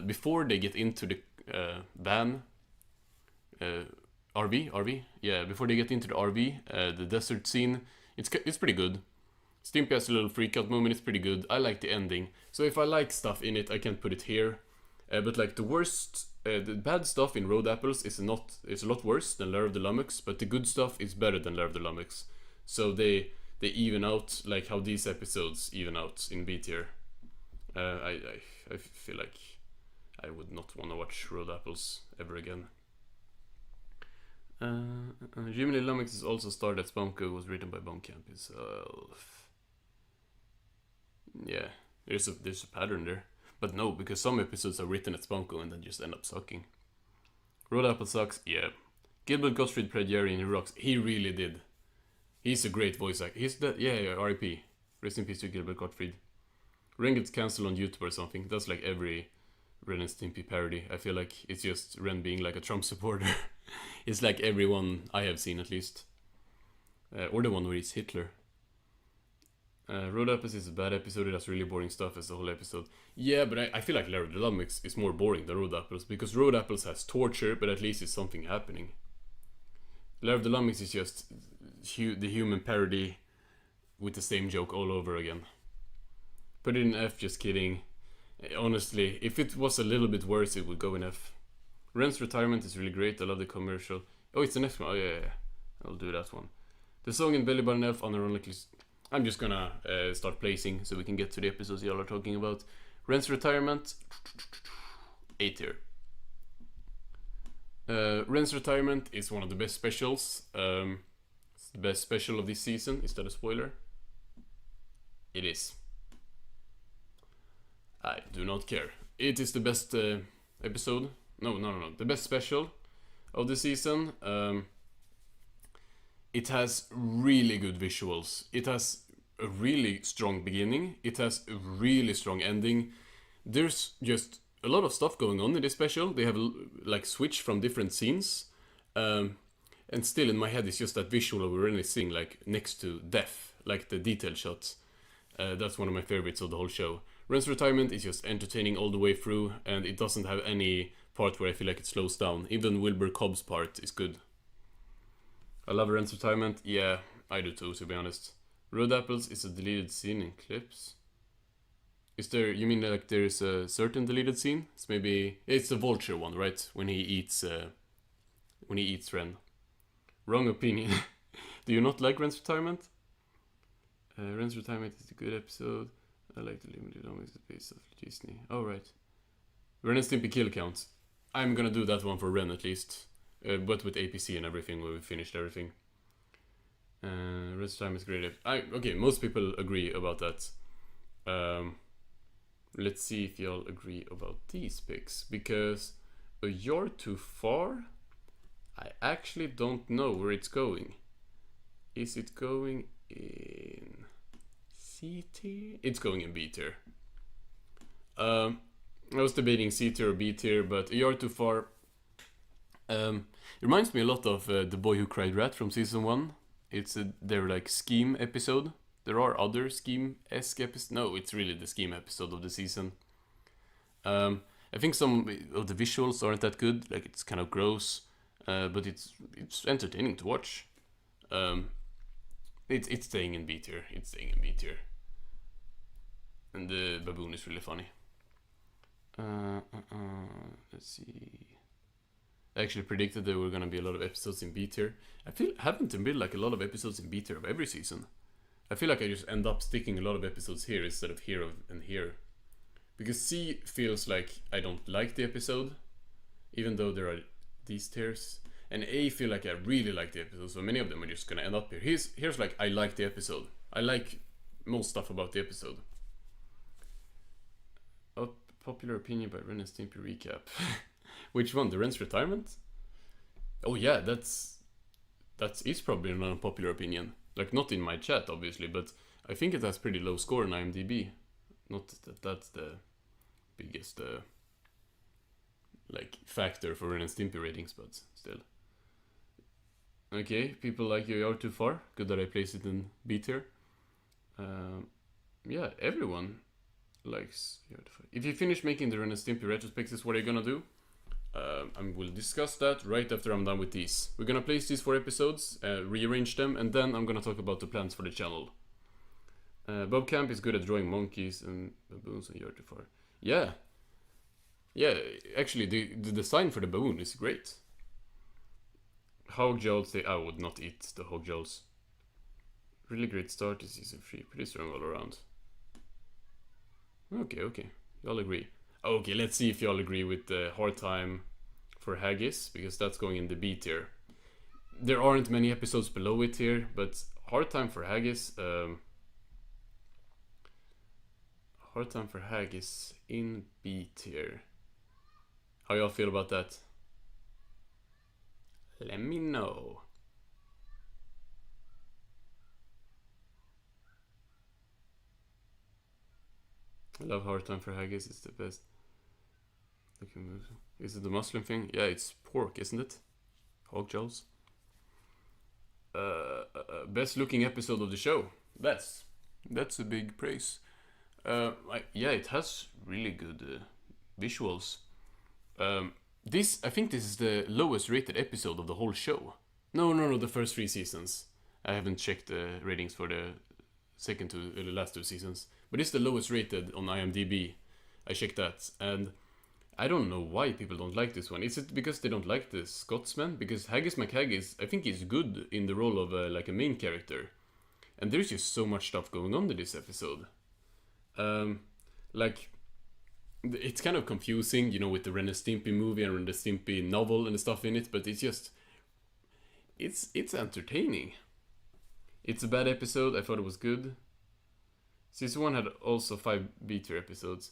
Before they get into the van. RV? Yeah, before they get into the RV, the desert scene, it's pretty good. Stimpy has a little freak out moment, it's pretty good. I like the ending. So if I like stuff in it, I can put it here. But like the bad stuff in Road Apples is a lot worse than Lair of the Lummox, but the good stuff is better than Lair of the Lummox. So they even out, like how these episodes even out in B tier. I feel like I would not want to watch Road Apples ever again. Jiminy Lummox is also starred at Spunko, was written by Bonecamp himself. Yeah, there's a pattern there. But no, because some episodes are written at Spunko and then just end up sucking. Road Apple sucks, yeah. Gilbert Gottfried played Jerry in He Rocks. He really did. He's a great voice actor. He's the R.I.P. Rest in peace to Gilbert Gottfried. Ren gets cancelled on YouTube or something. That's like every Ren and Stimpy parody. I feel like it's just Ren being like a Trump supporter. It's like every one I have seen at least. Or the one where he's Hitler. Road Apples is a bad episode. It has really boring stuff as the whole episode. Yeah, but I feel like Lair of the Lummox is more boring than Road Apples, because Road Apples has torture, but at least it's something happening. Lair of the Lummox is just the human parody with the same joke all over again. Put it in F, just kidding. Honestly, if it was a little bit worse, it would go in F. Ren's retirement is really great. I love the commercial. Oh, it's the next one. Oh, yeah. I'll do that one. The song in Belly Button Elf, unironically... I'm just gonna start placing so we can get to the episodes y'all are talking about. Ren's retirement, A tier. Ren's retirement is one of the best specials. It's the best special of this season. Is that a spoiler? It is. I do not care. It is the best episode. No. The best special of the season. It has really good visuals. It has a really strong beginning. It has a really strong ending. There's just a lot of stuff going on in this special. They have like switched from different scenes. And still in my head it's just that visual of Ren sitting like next to death. Like the detail shots. That's one of my favorites of the whole show. Ren's retirement is just entertaining all the way through. And it doesn't have any part where I feel like it slows down. Even Wilbur Cobb's part is good. I love Ren's retirement. Yeah, I do too, to be honest. Red Apples is a deleted scene in clips. Is there, you mean like there's a certain deleted scene? It's maybe, it's the vulture one, right? When he eats Ren. Wrong opinion. Do you not like Ren's retirement? Ren's retirement is a good episode. I like the limited long space of Disney. Oh, right. Ren and Stimpy kill count. I'm gonna do that one for Ren at least. But with APC and everything, when we finished everything. Ren's time is great. Okay, most people agree about that. Let's see if y'all agree about these picks. Because a yard too far, I actually don't know where it's going. Is it going in C tier? It's going in B tier. I was debating C tier or B tier, but a yard too far. It reminds me a lot of The Boy Who Cried Rat from season 1. It's their like scheme episode. There are other scheme-esque episodes. No, it's really the scheme episode of the season. I think some of the visuals aren't that good. Like it's kind of gross, but it's entertaining to watch. It's staying in B tier. It's staying in B tier. And the baboon is really funny. Let's see. I actually predicted there were gonna be a lot of episodes in B tier. Haven't there been like a lot of episodes in B tier of every season? I feel like I just end up sticking a lot of episodes here instead of here and here. Because C feels like I don't like the episode, even though there are these tiers. And A feel like I really like the episode, so many of them are just gonna end up here. Here's like I like the episode. I like most stuff about the episode. Popular opinion by Ren and Stimpy recap. Which one? The Ren's retirement? Oh yeah, that's probably an unpopular opinion. Like not in my chat obviously, but I think it has pretty low score in IMDb. Not that that's the biggest like factor for Ren and Stimpy ratings, but still. Okay, people like you are too far. Good that I placed it in B tier. Yeah, everyone likes you are too far. If you finish making the Ren and Stimpy retrospectives, what are you gonna do? I will discuss that right after I'm done with these. We're gonna place these 4 episodes, rearrange them, and then I'm gonna talk about the plans for the channel. Bob Camp is good at drawing monkeys and baboons and you're too far. Yeah. Yeah, actually, the design for the baboon is great. Hog jowls, I would not eat the hog jowls. Really great start to season 3, pretty strong all around. Okay, y'all agree. Okay, let's see if y'all agree with the hard time for Haggis, because that's going in the B tier. There aren't many episodes below it here, but hard time for Haggis. Hard time for Haggis in B tier. How y'all feel about that? Let me know. I love Hard Time for Haggis, it's the best. Is it the Muslim thing? Yeah, it's pork, isn't it? Hog jowls. Best looking episode of the show. That's a big praise. Yeah, it has really good visuals. I think this is the lowest rated episode of the whole show. No, the first 3 seasons. I haven't checked the ratings for the last 2 seasons. But it's the lowest rated on IMDb. I checked that, and I don't know why people don't like this one. Is it because they don't like the Scotsman? Because Haggis McHaggis, I think he's good in the role of like a main character. And there's just so much stuff going on in this episode. Like, it's kind of confusing, you know, with the Ren and Stimpy movie and Ren and Stimpy novel and the stuff in it, but it's just, it's entertaining. It's a bad episode. I thought it was good. Season 1 had also 5 B-tier episodes.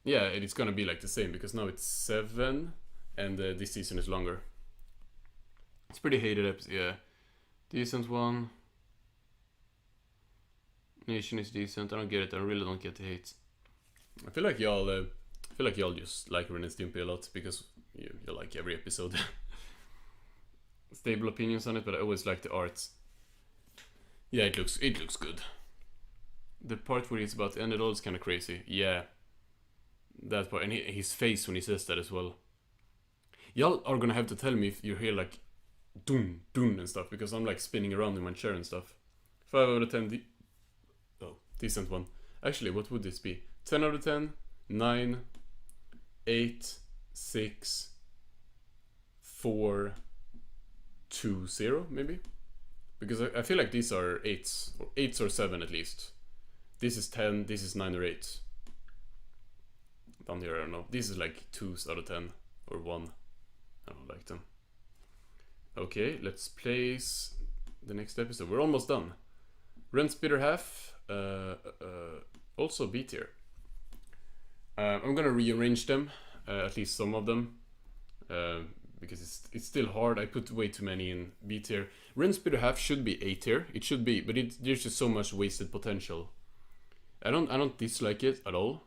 Yeah, and it's gonna be like the same because now it's 7 and this season is longer. It's pretty hated episode, yeah. Decent one. Nation is decent. I don't get it. I really don't get the hate. I feel like y'all just like Ren and Stimpy a lot because you like every episode. Stable opinions on it, but I always like the art. Yeah, it looks good. The part where he's about to end it all is kind of crazy. Yeah, that part, and his face when he says that as well. Y'all are gonna have to tell me if you hear like dun dun and stuff because I'm like spinning around in my chair and stuff. 5 out of 10. Decent one. Actually, what would this be? 10 out of 10, 9, 8, 6, 4, 2, 0 maybe? Because I feel like these are 8s or 7 at least. This is 10, this is 9 or 8. Down here I don't know. This is like 2s out of 10 or 1. I don't like them. Okay, let's place the next episode. We're almost done. Ren's bitter half. Also B tier. I'm gonna rearrange them, at least some of them, because it's still hard. I put way too many in B tier. Ren's bitter half should be A tier. It should be, but there's just so much wasted potential. I don't dislike it at all.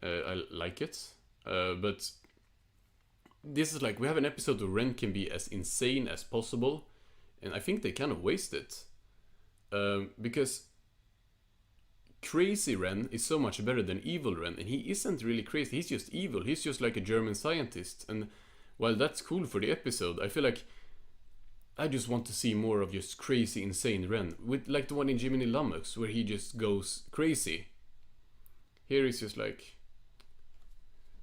I like it, but this is like we have an episode where Ren can be as insane as possible, and I think they kind of waste it, because crazy Ren is so much better than evil Ren, and he isn't really crazy. He's just evil. He's just like a German scientist, and while that's cool for the episode, I feel like I just want to see more of just crazy, insane Ren, with like the one in Jiminy Lummox where he just goes crazy. Here he's just like,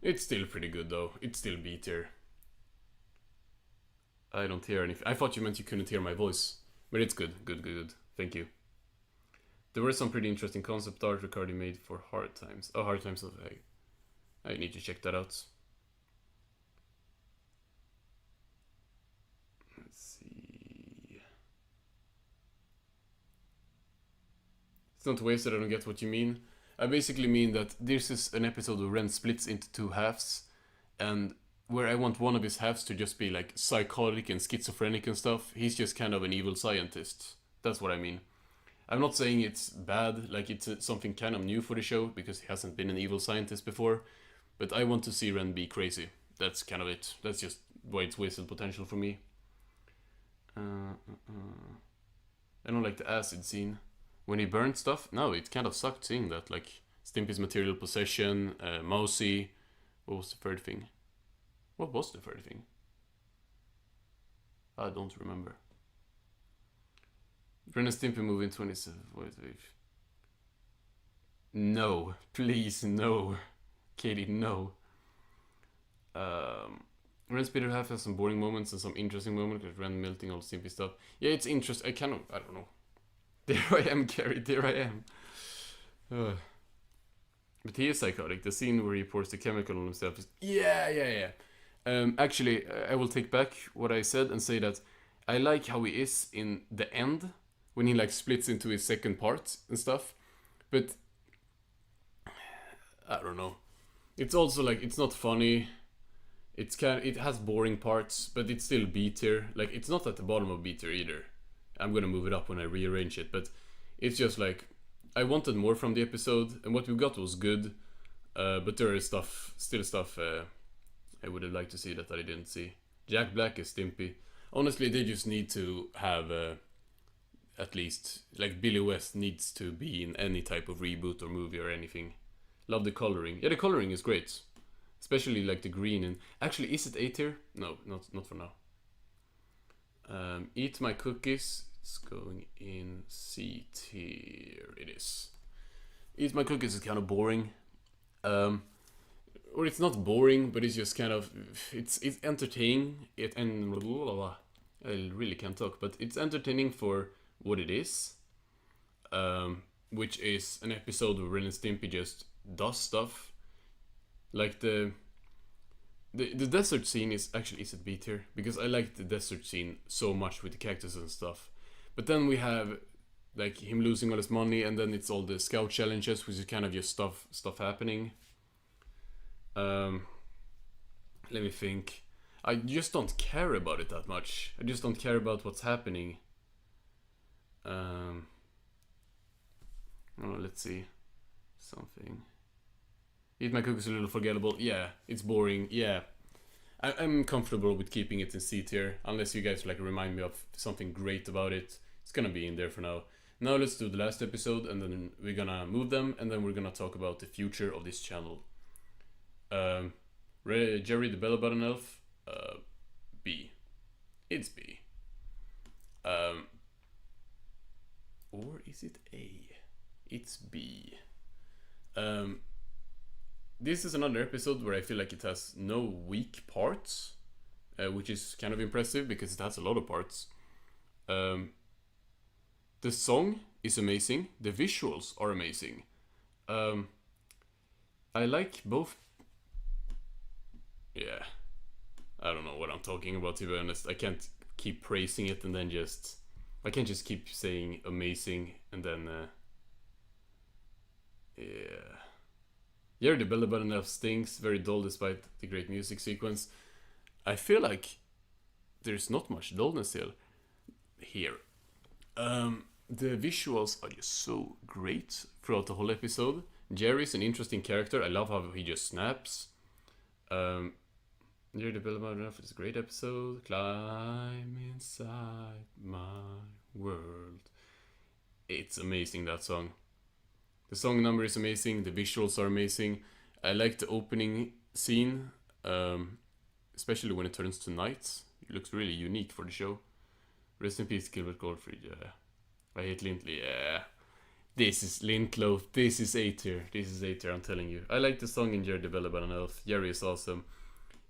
it's still pretty good though. It's still B tier. I don't hear anything. I thought you meant you couldn't hear my voice, but it's good. Good. Thank you. There were some pretty interesting concept art Ricardi made for Hard Times. Oh, Hard Times of I need to check that out. Let's see. It's not wasted, I don't get what you mean. I basically mean that this is an episode where Ren splits into 2 halves, and where I want one of his halves to just be like psychotic and schizophrenic and stuff, he's just kind of an evil scientist. That's what I mean. I'm not saying it's bad, like it's something kind of new for the show, because he hasn't been an evil scientist before, but I want to see Ren be crazy. That's kind of it. That's just why it's wasted potential for me. I don't like the acid scene. When he burned stuff, no, it kind of sucked seeing that, like Stimpy's material possession, Mousy. What was the third thing? What was the third thing? I don't remember. Ren and Stimpy movie in 27. No, please, no. Katie, no. Ren's bitter half has some boring moments and some interesting moments, like Ren melting all Stimpy stuff. Yeah, it's interesting. I don't know. There I am, Carrie, there I am. But he is psychotic. The scene where he pours the chemical on himself is... Yeah. Actually, I will take back what I said and say that I like how he is in the end, when he like splits into his second part and stuff. But I don't know. It's also like, it's not funny. It has boring parts, but it's still B tier. Like, it's not at the bottom of B tier either. I'm gonna move it up when I rearrange it, but it's just like, I wanted more from the episode, and what we got was good, but there is still stuff I would have liked to see that I didn't see. Jack Black is Stimpy. Honestly, they just need to have at least, like, Billy West needs to be in any type of reboot or movie or anything. Love the coloring. Yeah, the coloring is great. Especially like the green, and actually, is it A tier? No, not for now. Eat My Cookies. It's going in C tier. It is. Eat My Cookies is kind of boring. Or it's not boring, but it's just kind of, it's entertaining. I really can't talk, but it's entertaining for what it is. Which is an episode where Ren and Stimpy just does stuff. Like the desert scene is actually is it B tier because I like the desert scene so much with the cactus and stuff. But then we have like him losing all his money, and then it's all the scout challenges, which is kind of just stuff happening. Let me think. I just don't care about it that much. I just don't care about what's happening. Oh, let's see. Something. Eat my cookies a little forgettable. Yeah, it's boring. Yeah. I'm comfortable with keeping it in C tier. Unless you guys like remind me of something great about it. It's gonna be in there for now. Now let's do the last episode, and then we're gonna move them, and then we're gonna talk about the future of this channel. Jerry the Bell Button Elf. B. It's B. Or is it A? It's B. This is another episode where I feel like it has no weak parts, which is kind of impressive because it has a lot of parts. The song is amazing. The visuals are amazing. I like both. Yeah. I don't know what I'm talking about, to be honest. I can't keep praising it and then just... I can't just keep saying amazing and then... yeah. Yeah, the belly button elf stings, very dull despite the great music sequence. I feel like there's not much dullness here. The visuals are just so great throughout the whole episode. Jerry's an interesting character. I love how he just snaps. Jerry the belly button elf is a great episode. Climb inside my world. It's amazing, that song. The song number is amazing, the visuals are amazing. I like the opening scene, especially when it turns to night. It looks really unique for the show. Rest in peace, Gilbert Gottfried, yeah. I hate Lintley, yeah. This is Lintlow, this is A tier, I'm telling you. I like the song in Jerry the Bell Button Elf. Jerry is awesome.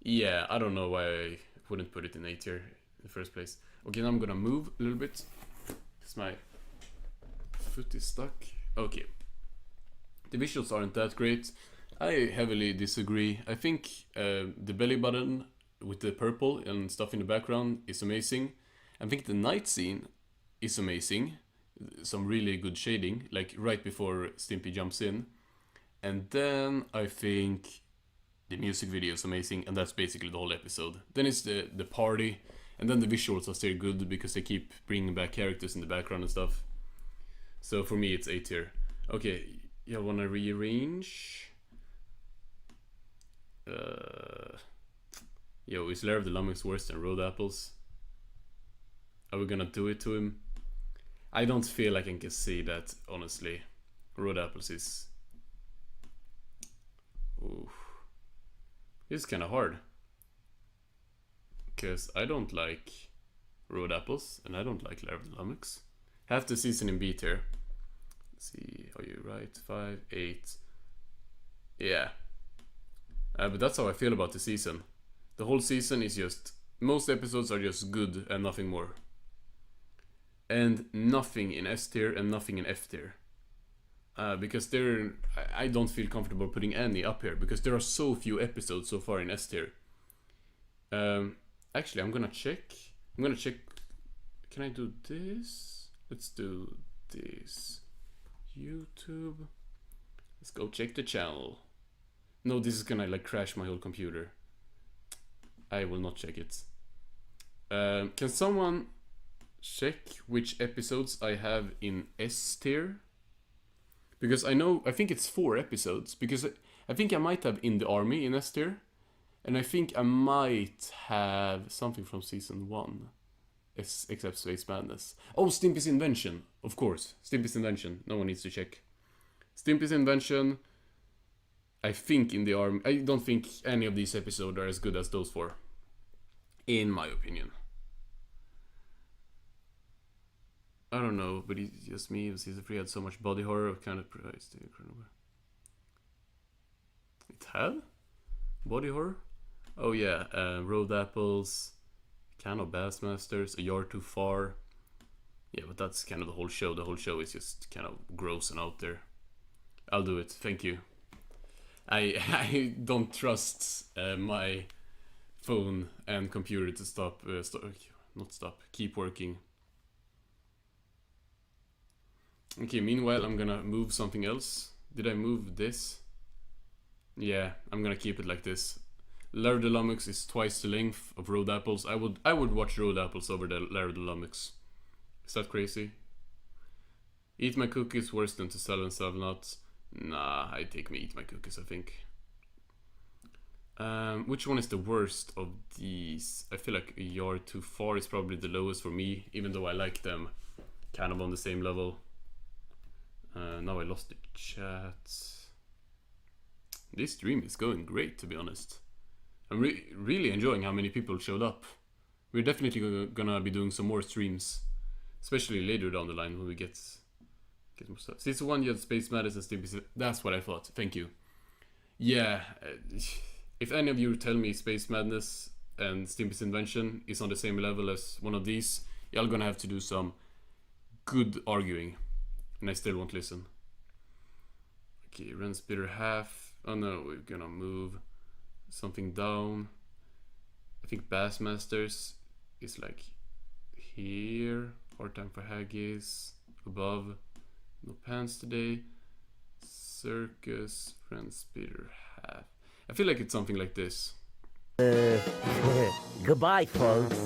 Yeah, I don't know why I wouldn't put it in A tier in the first place. Okay, now I'm gonna move a little bit, because my foot is stuck. Okay. The visuals aren't that great. I heavily disagree. I think the belly button with the purple and stuff in the background is amazing. I think the night scene is amazing. Some really good shading, like right before Stimpy jumps in. And then I think the music video is amazing, and that's basically the whole episode. Then it's the party, and then the visuals are still good because they keep bringing back characters in the background and stuff. So for me, it's A tier. Okay. Yeah, I wanna rearrange. Yo, is Lair of the Lummox worse than Road Apples? Are we gonna do it to him? I don't feel like I can say that, honestly. Road Apples is... Oof. It's kinda hard. Because I don't like Road Apples, and I don't like Lair of the Lummox. Half the season in B tier. See, are you right? 5, 8. Yeah. But that's how I feel about the season. The whole season is just... Most episodes are just good and nothing more. And nothing in S tier and nothing in F tier. Because there... I don't feel comfortable putting any up here. Because there are so few episodes so far in S tier. Actually, I'm gonna check. Can I do this? Let's do this. YouTube. Let's go check the channel. No, this is gonna like crash my whole computer. I will not check it. Can someone check which episodes I have in S tier? Because I think it's 4 episodes. Because I think I might have In the Army in S tier. And I think I might have something from season 1. Except Space Madness. Oh, Stimpy's Invention. Of course. Stimpy's Invention. No one needs to check. Stimpy's Invention. I think In the Army. I don't think any of these episodes are as good as those 4. In my opinion. I don't know, but it's just me. Season 3 had so much body horror. Kind of priced. It had? Body horror? Oh yeah. Road Apples. Can of Bassmasters, A Yard Too Far. Yeah, but that's kind of the whole show. The whole show is just kind of gross and out there. I'll do it. Thank you. I don't trust my phone and computer to keep working. Okay, meanwhile I'm gonna move something else. Did I move this? Yeah, I'm gonna keep it like this. Laerdalomix is twice the length of road apples. I would watch road apples over the Laerdalomix. Is that crazy? Eat my cookies worse than to sell and sell nuts. Nah, I take me eat my cookies, I think. Which one is the worst of these? I feel like a yard too far is probably the lowest for me, even though I like them kind of on the same level. Now I lost the chat. This stream is going great, to be honest. I'm really enjoying how many people showed up. We're definitely gonna be doing some more streams, especially later down the line when we get more stuff. Season 1 you had Space Madness and Stimpy. That's what I thought. Thank you. Yeah, if any of you tell me Space Madness and Stimpy's Invention is on the same level as one of these, y'all gonna have to do some good arguing, and I still won't listen. Okay, Ren Spitter half. Oh no, we're gonna move something down. I think Bassmasters is like here. Hard time for Haggis. Above. No pants today. Circus. Ren Spitter half. I feel like it's something like this. Goodbye, folks.